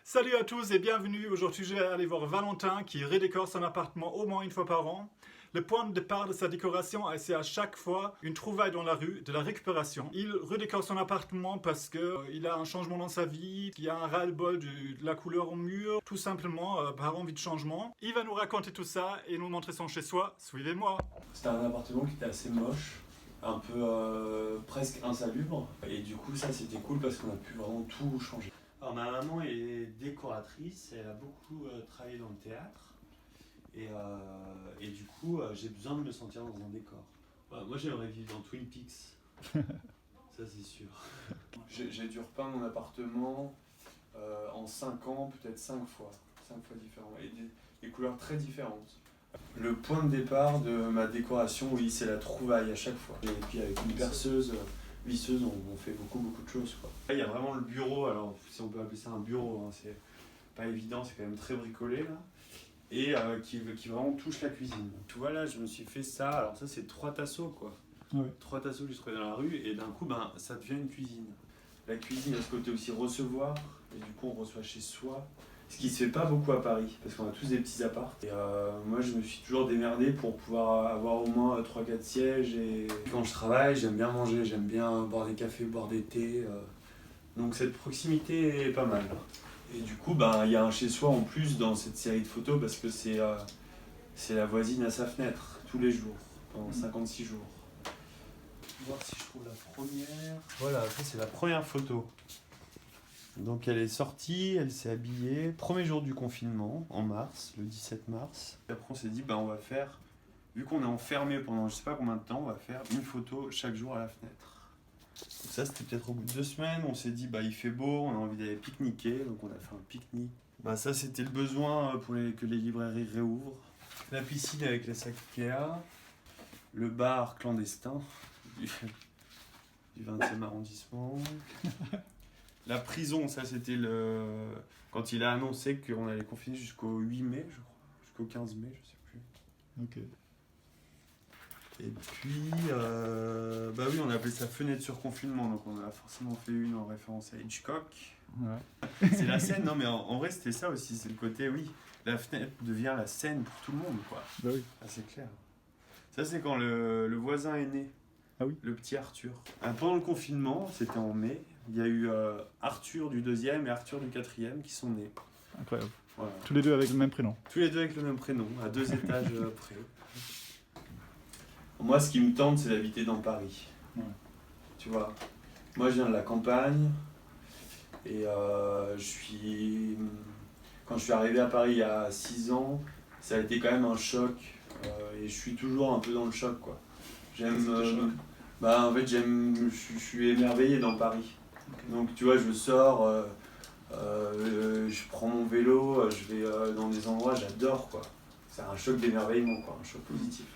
Salut à tous et bienvenue. Aujourd'hui, je vais aller voir Valentin qui redécore son appartement au moins une fois par an. Le point de départ de sa décoration, c'est à chaque fois une trouvaille dans la rue, de la récupération. Il redécore son appartement parce qu'il a un changement dans sa vie, qu'il y a un ras-le-bol de la couleur au mur, tout simplement par envie de changement. Il va nous raconter tout ça et nous montrer son chez-soi. Suivez-moi. C'était un appartement qui était assez moche, un peu presque insalubre. Et du coup, ça c'était cool parce qu'on a pu vraiment tout changer. Alors, ma maman est décoratrice, elle a beaucoup travaillé dans le théâtre. Et du coup, j'ai besoin de me sentir dans un décor. Moi, j'aimerais vivre dans Twin Peaks. Ça, c'est sûr. J'ai dû repeindre mon appartement en 5 ans, peut-être 5 fois. 5 fois différents. Et des couleurs très différentes. Le point de départ de ma décoration, oui, c'est la trouvaille à chaque fois. Et puis avec une perceuse, visseuse, on fait beaucoup de choses, quoi. Là, il y a vraiment le bureau, alors si on peut appeler ça un bureau, hein, c'est pas évident, c'est quand même très bricolé là. Et qui vraiment touche la cuisine. Tu vois là, je me suis fait ça, alors ça c'est 3 tasseaux quoi. Oui. 3 tasseaux que j'ai trouvés dans la rue et d'un coup ça devient une cuisine. La cuisine a ce côté aussi recevoir, et du coup on reçoit chez soi. Ce qui se fait pas beaucoup à Paris, parce qu'on a tous des petits apparts. Et moi je me suis toujours démerdé pour pouvoir avoir au moins 3-4 sièges. Et quand je travaille, j'aime bien manger, j'aime bien boire des cafés, boire des thés. Donc cette proximité est pas mal. Et du coup, il y a un chez-soi en plus dans cette série de photos, parce que c'est la voisine à sa fenêtre, tous les jours, pendant 56 jours. Je vais voir si je trouve la première. Voilà, ça c'est la première photo. Donc elle est sortie, elle s'est habillée, premier jour du confinement, en mars, le 17 mars. Et après on s'est dit, on va faire, vu qu'on est enfermé pendant je sais pas combien de temps, on va faire une photo chaque jour à la fenêtre. Donc ça c'était peut-être au bout de 2 semaines, on s'est dit, il fait beau, on a envie d'aller pique-niquer, donc on a fait un pique-nique. Ça c'était le besoin pour que les librairies réouvrent. La piscine avec les sacs Ikea, le bar clandestin du 20e arrondissement. La prison, ça c'était quand il a annoncé qu'on allait confiner jusqu'au 8 mai, je crois. Jusqu'au 15 mai, je sais plus. Ok. Et puis, oui, on a appelé ça fenêtre sur confinement, donc on a forcément fait une en référence à Hitchcock. Ouais. C'est la scène, non mais en vrai c'était ça aussi, c'est le côté, oui, la fenêtre devient la scène pour tout le monde, quoi. Bah oui. C'est clair. Ça c'est quand le voisin est né. Ah oui. Le petit Arthur. Pendant le confinement, c'était en mai, il y a eu Arthur du 2e et Arthur du 4e qui sont nés. Incroyable. Voilà. Tous les deux avec le même prénom. Tous les deux avec le même prénom, à 2 étages près. Moi, ce qui me tente, c'est d'habiter dans Paris. Ouais. Tu vois, moi je viens de la campagne et quand je suis arrivé à Paris il y a 6 ans, ça a été quand même un choc et je suis toujours un peu dans le choc, quoi. En fait, je suis émerveillé dans Paris. Okay. Donc tu vois, je sors, je prends mon vélo, je vais dans des endroits, j'adore, quoi. C'est un choc d'émerveillement, quoi, un choc positif.